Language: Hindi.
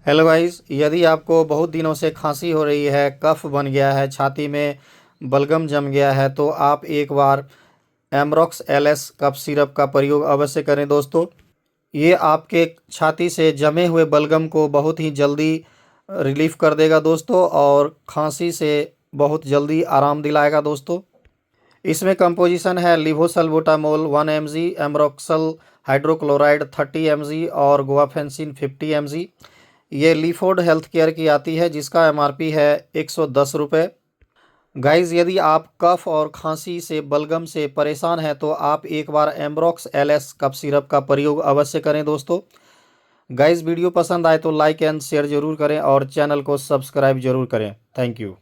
हेलो गाइस, यदि आपको बहुत दिनों से खांसी हो रही है, कफ बन गया है, छाती में बलगम जम गया है, तो आप एक बार एमरॉक्स एलएस कफ सिरप का प्रयोग अवश्य करें दोस्तों। ये आपके छाती से जमे हुए बलगम को बहुत ही जल्दी रिलीफ कर देगा दोस्तों, और खांसी से बहुत जल्दी आराम दिलाएगा दोस्तों। इसमें कंपोजिशन है लिवोसल्बुटामोल 1 mg, एमरोक्सल हाइड्रोक्लोराइड 30 mg और गुआफेंसिन 50 mg। ये लीफोर्ड हेल्थ केयर की आती है, जिसका एमआरपी है 110 रुपये। गाइज, यदि आप कफ और खांसी से बलगम से परेशान हैं तो आप एक बार एमरॉक्स एलएस कफ सिरप का प्रयोग अवश्य करें दोस्तों। गाइज, वीडियो पसंद आए तो लाइक एंड शेयर जरूर करें और चैनल को सब्सक्राइब जरूर करें। Thank you.